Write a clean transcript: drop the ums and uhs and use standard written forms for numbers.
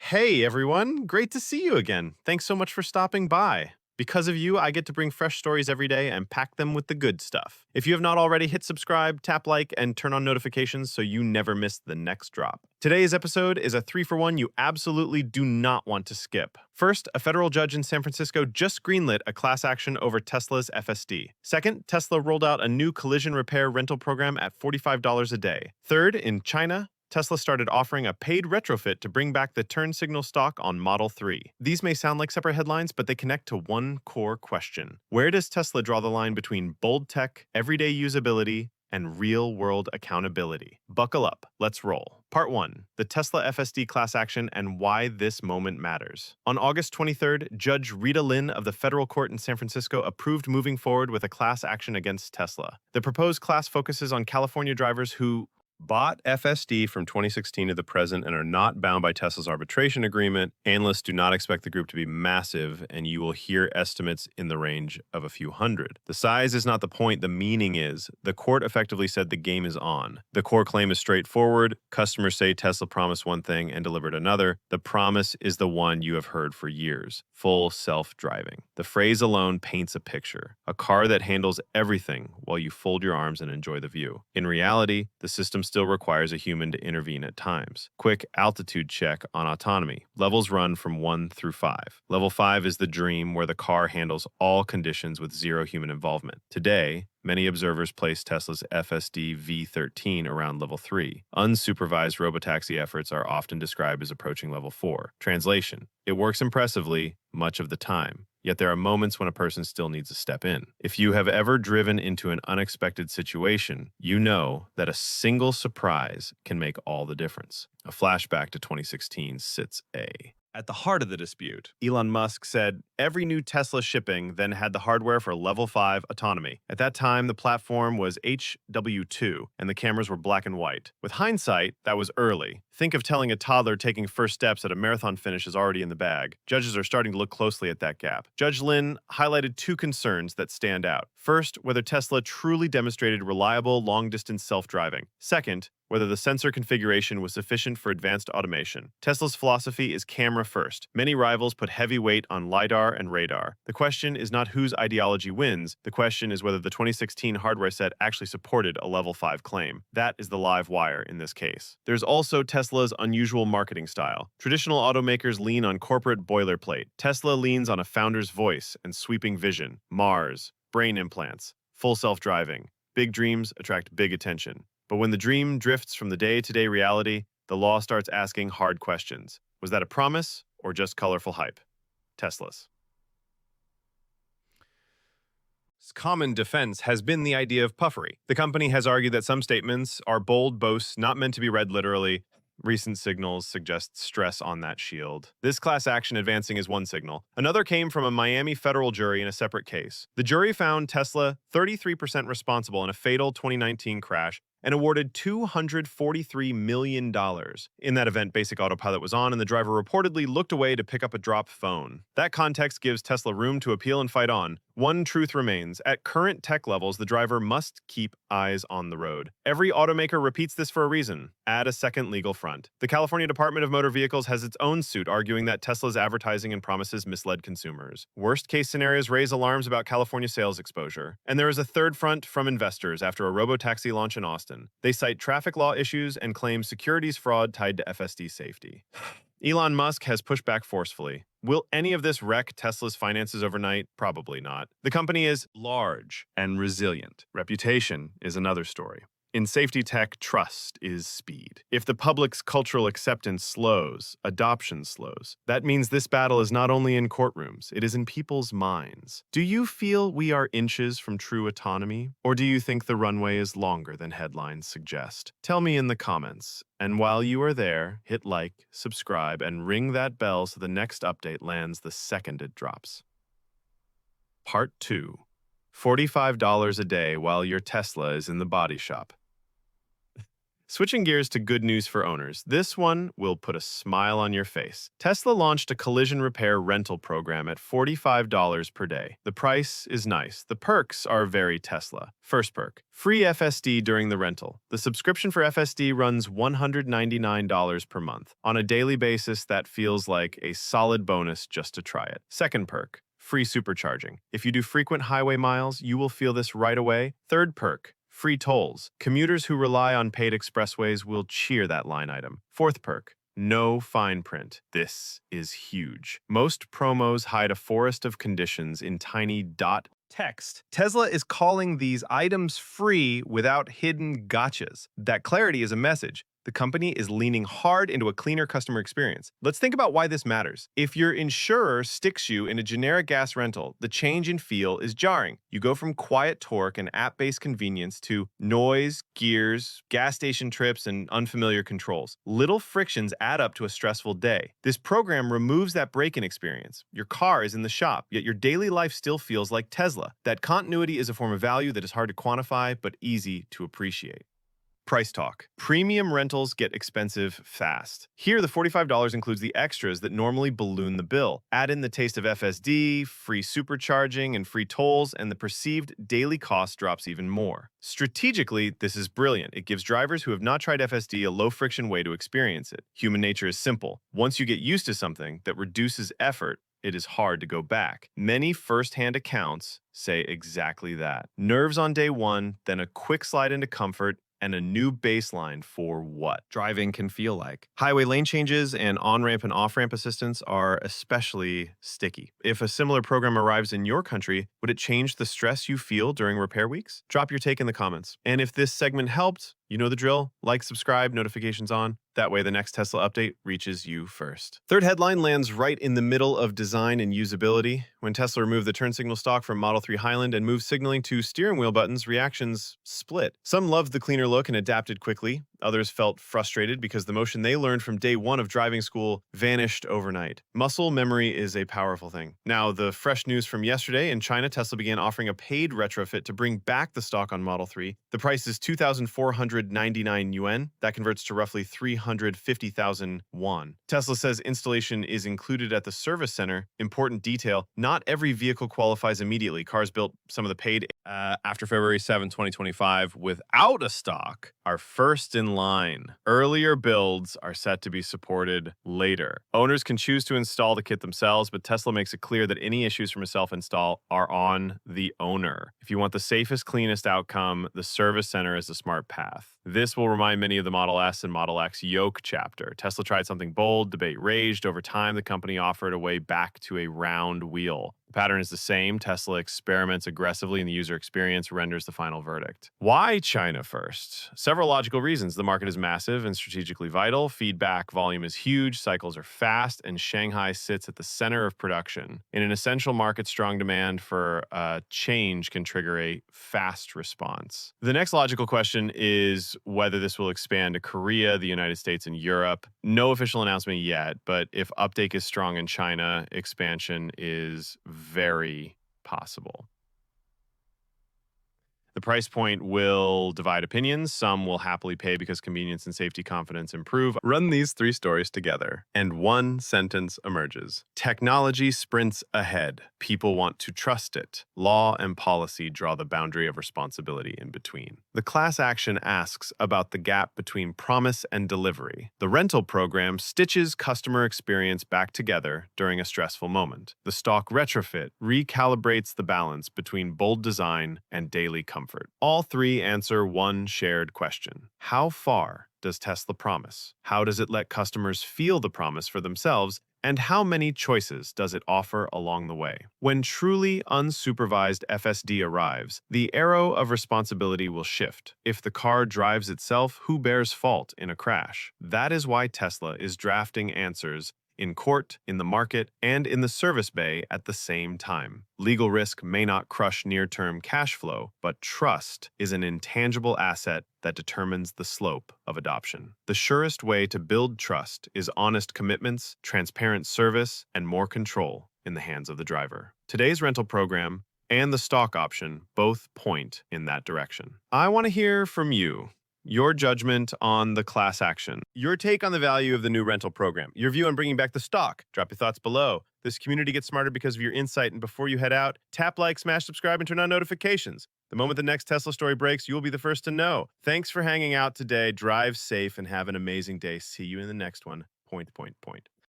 Hey everyone, great to see you again. Thanks so much for stopping by. Because of you, I get to bring fresh stories every day and pack them with the good stuff. If you have not already, hit subscribe, tap like, and turn on notifications so you never miss the next drop. Today's episode is a 3-for-1 you absolutely do not want to skip. First, a federal judge in San Francisco just greenlit a class action over Tesla's FSD. Second, Tesla rolled out a new collision repair rental program at $45 a day. Third, in China, Tesla started offering a paid retrofit to bring back the turn signal stock on Model 3. These may sound like separate headlines, but they connect to one core question. Where does Tesla draw the line between bold tech, everyday usability, and real-world accountability? Buckle up, let's roll. Part 1. The Tesla FSD class action and why this moment matters. On August 23rd, Judge Rita Lynn of the federal court in San Francisco approved moving forward with a class action against Tesla. The proposed class focuses on California drivers who bought FSD from 2016 to the present and are not bound by Tesla's arbitration agreement. Analysts do not expect the group to be massive, and you will hear estimates in the range of a few hundred. The size is not the point, the meaning is. The court effectively said the game is on. The core claim is straightforward. Customers say Tesla promised one thing and delivered another. The promise is the one you have heard for years: full self-driving. The phrase alone paints a picture: a car that handles everything while you fold your arms and enjoy the view. In reality, the system still requires a human to intervene at times. Quick altitude check on autonomy. Levels run from 1 through 5. Level 5 is the dream, where the car handles all conditions with zero human involvement. Today, many observers place Tesla's FSD V13 around level 3. Unsupervised robotaxi efforts are often described as approaching level 4. Translation: it works impressively much of the time. Yet there are moments when a person still needs to step in. If you have ever driven into an unexpected situation, you know that a single surprise can make all the difference. A flashback to 2016 sits at the heart of the dispute. Elon Musk said every new Tesla shipping then had the hardware for level 5 autonomy. At that time, the platform was HW2 and the cameras were black and white. With hindsight, that was early. Think of telling a toddler taking first steps at a marathon finish is already in the bag. Judges are starting to look closely at that gap. Judge Lin highlighted two concerns that stand out. First, whether Tesla truly demonstrated reliable long-distance self-driving. Second, whether the sensor configuration was sufficient for advanced automation. Tesla's philosophy is camera first. Many rivals put heavy weight on LiDAR and radar. The question is not whose ideology wins. The question is whether the 2016 hardware set actually supported a level 5 claim. That is the live wire in this case. There's also Tesla's unusual marketing style. Traditional automakers lean on corporate boilerplate. Tesla leans on a founder's voice and sweeping vision. Mars, brain implants, full self-driving. Big dreams attract big attention. But when the dream drifts from the day-to-day reality, the law starts asking hard questions. Was that a promise or just colorful hype? Tesla's common defense has been the idea of puffery. The company has argued that some statements are bold boasts not meant to be read literally. Recent signals suggest stress on that shield. This class action advancing is one signal. Another came from a Miami federal jury in a separate case. The jury found Tesla 33% responsible in a fatal 2019 crash and awarded $243 million. In that event, Basic Autopilot was on, and the driver reportedly looked away to pick up a dropped phone. That context gives Tesla room to appeal and fight on. One truth remains: at current tech levels, the driver must keep eyes on the road. Every automaker repeats this for a reason: add a second legal front. The California Department of Motor Vehicles has its own suit arguing that Tesla's advertising and promises misled consumers. Worst-case scenarios raise alarms about California sales exposure. And there is a third front from investors after a robotaxi launch in Austin. They cite traffic law issues and claim securities fraud tied to FSD safety. Elon Musk has pushed back forcefully. Will any of this wreck Tesla's finances overnight? Probably not. The company is large and resilient. Reputation is another story. In safety tech, trust is speed. If the public's cultural acceptance slows, adoption slows. That means this battle is not only in courtrooms, it is in people's minds. Do you feel we are inches from true autonomy? Or do you think the runway is longer than headlines suggest? Tell me in the comments. And while you are there, hit like, subscribe, and ring that bell so the next update lands the second it drops. Part 2. $45 a day while your Tesla is in the body shop. Switching gears to good news for owners, this one will put a smile on your face. Tesla launched a collision repair rental program at $45 per day. The price is nice. The perks are very Tesla. First perk, free FSD during the rental. The subscription for FSD runs $199 per month. On a daily basis, that feels like a solid bonus just to try it. Second perk, free supercharging. If you do frequent highway miles, you will feel this right away. Third perk, free tolls. Commuters who rely on paid expressways will cheer that line item. Fourth perk, no fine print. This is huge. Most promos hide a forest of conditions in tiny dot text. Tesla is calling these items free without hidden gotchas. That clarity is a message. The company is leaning hard into a cleaner customer experience. Let's think about why this matters. If your insurer sticks you in a generic gas rental, the change in feel is jarring. You go from quiet torque and app-based convenience to noise, gears, gas station trips, and unfamiliar controls. Little frictions add up to a stressful day. This program removes that break-in experience. Your car is in the shop, yet your daily life still feels like Tesla. That continuity is a form of value that is hard to quantify, but easy to appreciate. Price talk. Premium rentals get expensive fast. Here, the $45 includes the extras that normally balloon the bill. Add in the taste of FSD, free supercharging, and free tolls, and the perceived daily cost drops even more. Strategically, this is brilliant. It gives drivers who have not tried FSD a low-friction way to experience it. Human nature is simple. Once you get used to something that reduces effort, it is hard to go back. Many first-hand accounts say exactly that. Nerves on day one, then a quick slide into comfort, and a new baseline for what driving can feel like. Highway lane changes and on-ramp and off-ramp assistance are especially sticky. If a similar program arrives in your country, would it change the stress you feel during repair weeks? Drop your take in the comments. And if this segment helped, you know the drill. Like, subscribe, notifications on. That way the next Tesla update reaches you first. Third headline lands right in the middle of design and usability. When Tesla removed the turn signal stalk from Model 3 Highland and moved signaling to steering wheel buttons, reactions split. Some loved the cleaner look and adapted quickly. Others felt frustrated because the motion they learned from day one of driving school vanished overnight. Muscle memory is a powerful thing. Now, the fresh news from yesterday, in China, Tesla began offering a paid retrofit to bring back the stock on Model 3. The price is 2,499 yuan. That converts to roughly 350,000 won. Tesla says installation is included at the service center. Important detail, not every vehicle qualifies immediately. Cars built some of the paid after February 7, 2025 without a stock are first in line. Earlier builds are set to be supported later. Owners can choose to install the kit themselves, but Tesla makes it clear that any issues from a self-install are on the owner. If you want the safest, cleanest outcome, the service center is a smart path. This will remind many of the Model S and Model X yoke chapter. Tesla tried something bold, debate raged. Over time, the company offered a way back to a round wheel. The pattern is the same. Tesla experiments aggressively and the user experience renders the final verdict. Why China first? Several logical reasons. The market is massive and strategically vital. Feedback volume is huge, cycles are fast, and Shanghai sits at the center of production. In an essential market, strong demand for change can trigger a fast response. The next logical question is whether this will expand to Korea, the United States, and Europe. No official announcement yet, but if uptake is strong in China, expansion is very possible. The price point will divide opinions. Some will happily pay because convenience and safety confidence improve. Run these three stories together, and one sentence emerges. Technology sprints ahead. People want to trust it. Law and policy draw the boundary of responsibility in between. The class action asks about the gap between promise and delivery. The rental program stitches customer experience back together during a stressful moment. The stock retrofit recalibrates the balance between bold design and daily comfort. All three answer one shared question. How far does Tesla promise? How does it let customers feel the promise for themselves? And how many choices does it offer along the way? When truly unsupervised FSD arrives, the arrow of responsibility will shift. If the car drives itself, who bears fault in a crash? That is why Tesla is drafting answers in court, in the market, and in the service bay at the same time. Legal risk may not crush near-term cash flow, but trust is an intangible asset that determines the slope of adoption. The surest way to build trust is honest commitments, transparent service, and more control in the hands of the driver. Today's rental program and the stock option both point in that direction. I want to hear from you. Your judgment on the class action. Your take on the value of the new rental program. Your view on bringing back the stock. Drop your thoughts below. This community gets smarter because of your insight. And before you head out, tap like, smash subscribe, and turn on notifications. The moment the next Tesla story breaks, you'll be the first to know. Thanks for hanging out today. Drive safe and have an amazing day. See you in the next one. Point.